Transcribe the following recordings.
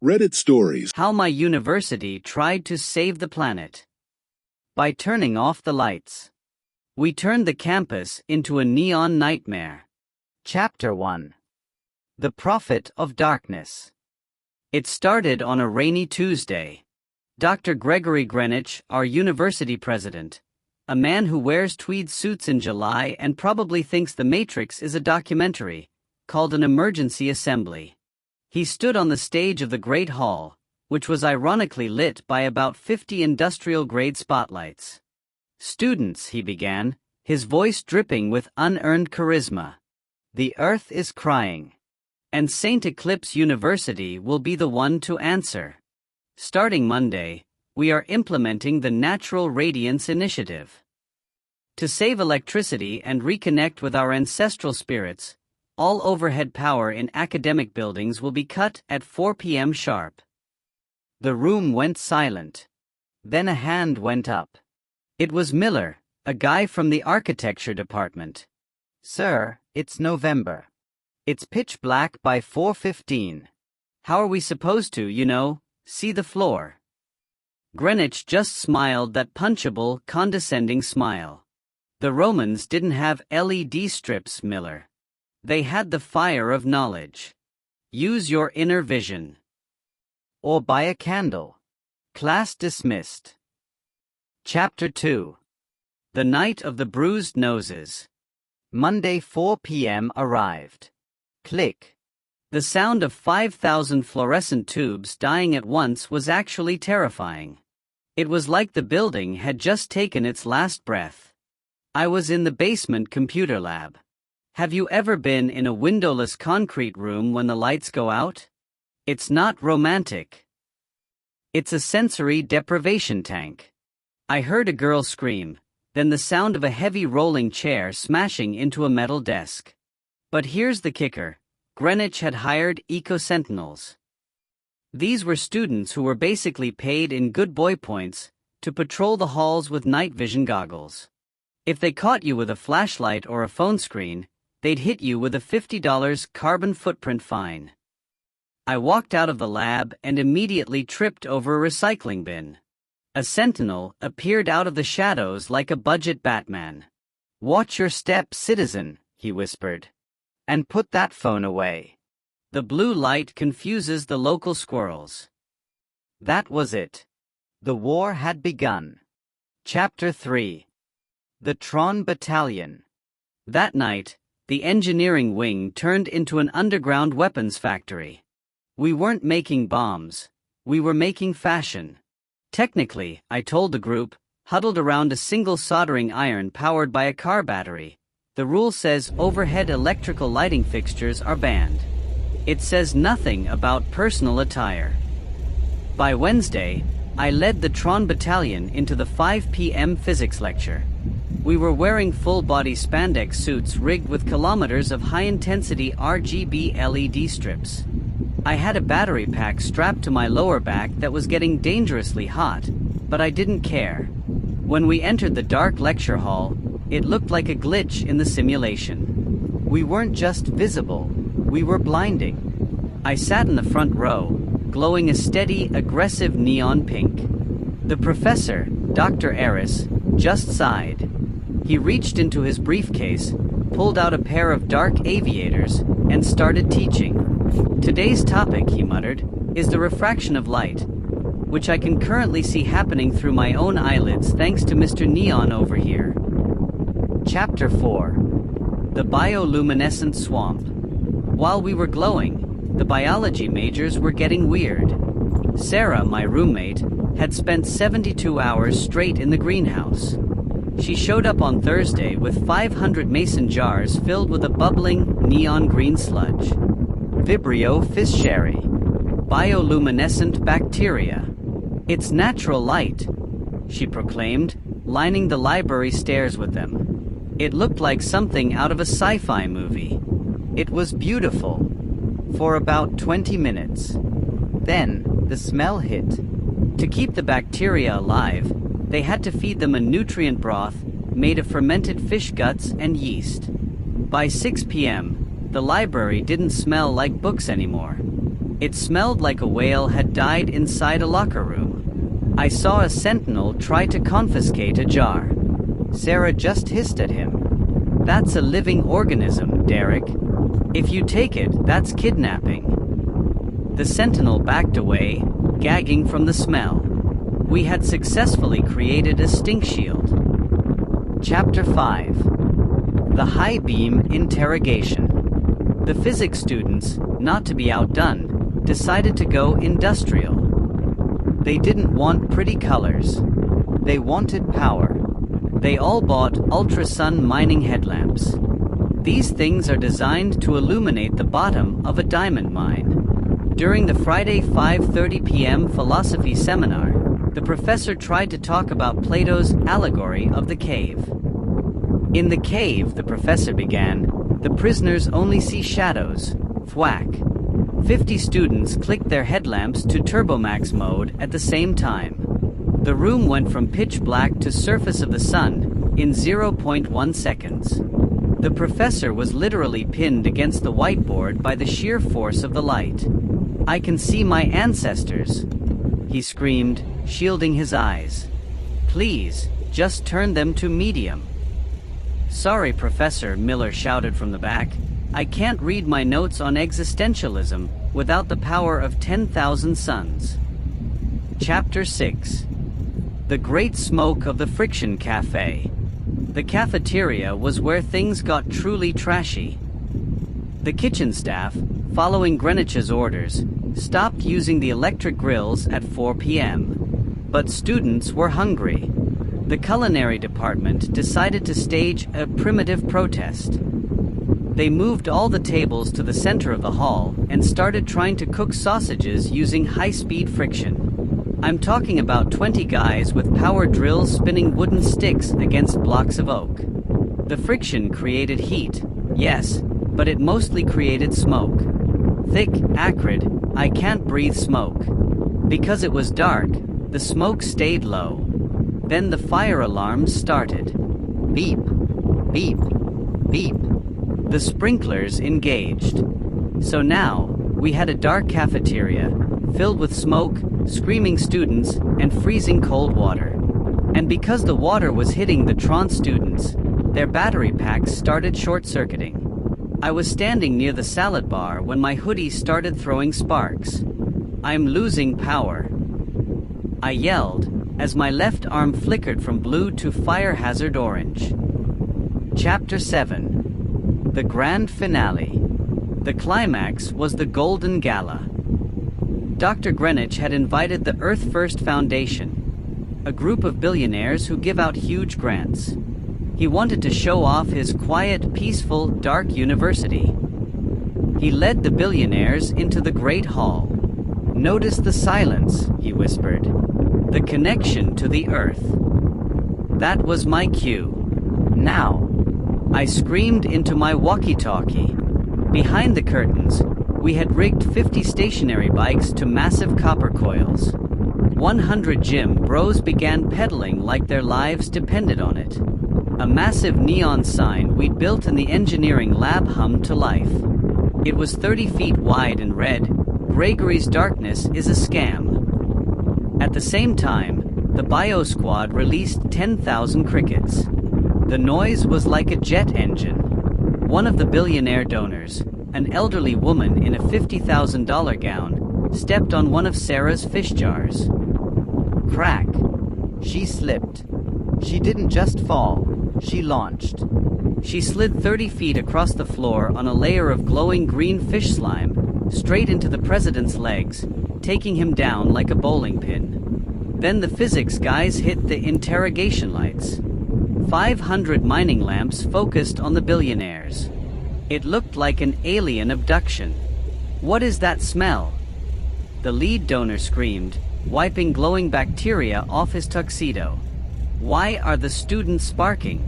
Reddit stories. How my university tried to save the planet. By turning off the lights. We turned the campus into a neon nightmare. Chapter 1. The Prophet of Darkness. It started on a rainy Tuesday. Dr. Gregory Greenwich, our university president, a man who wears tweed suits in July and probably thinks The Matrix is a documentary, called an emergency assembly. He stood on the stage of the Great Hall, which was ironically lit by about 50 industrial-grade spotlights. "Students," he began, his voice dripping with unearned charisma. "The Earth is crying. And St. Eclipse University will be the one to answer. Starting Monday, we are implementing the Natural Radiance Initiative. To save electricity and reconnect with our ancestral spirits, all overhead power in academic buildings will be cut at 4 p.m. sharp." The room went silent. Then a hand went up. It was Miller, a guy from the architecture department. "Sir, it's November. It's pitch black by 4:15. How are we supposed to, see the floor?" Greenwich just smiled that punchable, condescending smile. "The Romans didn't have LED strips, Miller. They had the fire of knowledge. Use your inner vision. Or buy a candle." Class dismissed. Chapter 2. The Night of the Bruised Noses. Monday 4 p.m. arrived. Click. The sound of 5,000 fluorescent tubes dying at once was actually terrifying. It was like the building had just taken its last breath. I was in the basement computer lab. Have you ever been in a windowless concrete room when the lights go out? It's not romantic. It's a sensory deprivation tank. I heard a girl scream, then the sound of a heavy rolling chair smashing into a metal desk. But here's the kicker. Greenwich had hired eco-sentinels. These were students who were basically paid in good boy points to patrol the halls with night vision goggles. If they caught you with a flashlight or a phone screen, they'd hit you with a $50 carbon footprint fine. I walked out of the lab and immediately tripped over a recycling bin. A sentinel appeared out of the shadows like a budget Batman. "Watch your step, citizen," he whispered. "And put that phone away. The blue light confuses the local squirrels." That was it. The war had begun. Chapter 3. The Tron Battalion. That night, the engineering wing turned into an underground weapons factory. We weren't making bombs. We were making fashion. Technically, I told the group, huddled around a single soldering iron powered by a car battery, the rule says overhead electrical lighting fixtures are banned. It says nothing about personal attire. By Wednesday, I led the Tron Battalion into the 5 p.m. physics lecture. We were wearing full-body spandex suits rigged with kilometers of high-intensity RGB LED strips. I had a battery pack strapped to my lower back that was getting dangerously hot, but I didn't care. When we entered the dark lecture hall, it looked like a glitch in the simulation. We weren't just visible, we were blinding. I sat in the front row, glowing a steady, aggressive neon pink. The professor, Dr. Eris, just sighed. He reached into his briefcase, pulled out a pair of dark aviators, and started teaching. "Today's topic," he muttered, "is the refraction of light, which I can currently see happening through my own eyelids thanks to Mr. Neon over here." Chapter 4. The Bioluminescent Swamp. While we were glowing, the biology majors were getting weird. Sarah, my roommate, had spent 72 hours straight in the greenhouse. She showed up on Thursday with 500 mason jars filled with a bubbling, neon green sludge. Vibrio fischeri. Bioluminescent bacteria. "It's natural light," she proclaimed, lining the library stairs with them. It looked like something out of a sci-fi movie. It was beautiful. For about 20 minutes. Then, the smell hit. To keep the bacteria alive, they had to feed them a nutrient broth made of fermented fish guts and yeast. By 6 p.m., the library didn't smell like books anymore. It smelled like a whale had died inside a locker room. I saw a sentinel try to confiscate a jar. Sarah just hissed at him. "That's a living organism, Derek. If you take it, that's kidnapping." The sentinel backed away, gagging from the smell. We had successfully created a stink shield. Chapter 5. The High Beam Interrogation. The physics students, not to be outdone, decided to go industrial. They didn't want pretty colors. They wanted power. They all bought ultra-sun mining headlamps. These things are designed to illuminate the bottom of a diamond mine. During the Friday 5:30 p.m. philosophy seminar, the professor tried to talk about Plato's allegory of the cave. "In the cave," the professor began, "the prisoners only see shadows." Thwack. 50 students clicked their headlamps to Turbomax mode at the same time. The room went from pitch black to surface of the sun in 0.1 seconds. The professor was literally pinned against the whiteboard by the sheer force of the light. "I can see my ancestors," he screamed, shielding his eyes. "Please, just turn them to medium." "Sorry, Professor," Miller shouted from the back. "I can't read my notes on existentialism without the power of 10,000 suns." Chapter 6. The Great Smoke of the Friction Cafe. The cafeteria was where things got truly trashy. The kitchen staff, following Greenwich's orders, stopped using the electric grills at 4 p.m. But students were hungry. The culinary department decided to stage a primitive protest. They moved all the tables to the center of the hall and started trying to cook sausages using high-speed friction. I'm talking about 20 guys with power drills spinning wooden sticks against blocks of oak. The friction created heat, yes, but it mostly created smoke. Thick, acrid, I can't breathe smoke. Because it was dark, the smoke stayed low. Then the fire alarms started. Beep, beep, beep. The sprinklers engaged. So now, we had a dark cafeteria, filled with smoke, screaming students, and freezing cold water. And because the water was hitting the Tron students, their battery packs started short-circuiting. I was standing near the salad bar when my hoodie started throwing sparks. "I'm losing power," I yelled, as my left arm flickered from blue to fire hazard orange. Chapter 7. The Grand Finale. The climax was the Golden Gala. Dr. Greenwich had invited the Earth First Foundation, a group of billionaires who give out huge grants. He wanted to show off his quiet, peaceful, dark university. He led the billionaires into the Great Hall. "Notice the silence," he whispered. "The connection to the Earth." That was my cue. "Now," I screamed into my walkie-talkie. Behind the curtains, we had rigged 50 stationary bikes to massive copper coils. 100 gym bros began pedaling like their lives depended on it. A massive neon sign we'd built in the engineering lab hummed to life. It was 30 feet wide and read, "Gregory's darkness is a scam." At the same time, the Bio Squad released 10,000 crickets. The noise was like a jet engine. One of the billionaire donors, an elderly woman in a $50,000 gown, stepped on one of Sarah's fish jars. Crack. She slipped. She didn't just fall, she launched. She slid 30 feet across the floor on a layer of glowing green fish slime, straight into the president's legs, taking him down like a bowling pin. Then the physics guys hit the interrogation lights. 500 mining lamps focused on the billionaires. It looked like an alien abduction. "What is that smell?" The lead donor screamed, wiping glowing bacteria off his tuxedo. "Why are the students sparking?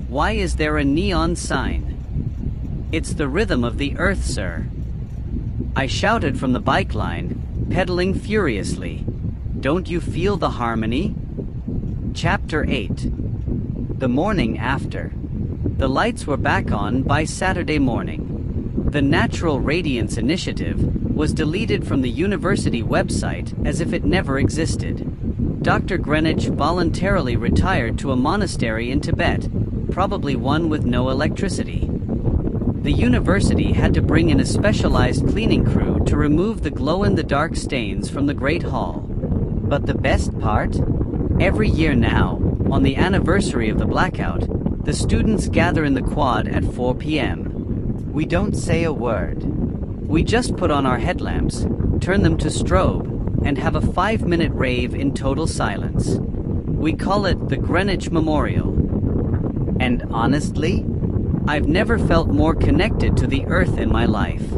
Why is there a neon sign?" "It's the rhythm of the Earth, sir," I shouted from the bike line, pedaling furiously. "Don't you feel the harmony?" Chapter 8. The morning after. The lights were back on by Saturday morning. The Natural Radiance Initiative was deleted from the university website as if it never existed. Dr. Greenwich voluntarily retired to a monastery in Tibet, probably one with no electricity. The university had to bring in a specialized cleaning crew to remove the glow-in-the-dark stains from the Great Hall. But the best part? Every year now, on the anniversary of the blackout, the students gather in the quad at 4 p.m. We don't say a word. We just put on our headlamps, turn them to strobe, and have a 5-minute rave in total silence. We call it the Greenwich Memorial. And honestly, I've never felt more connected to the Earth in my life.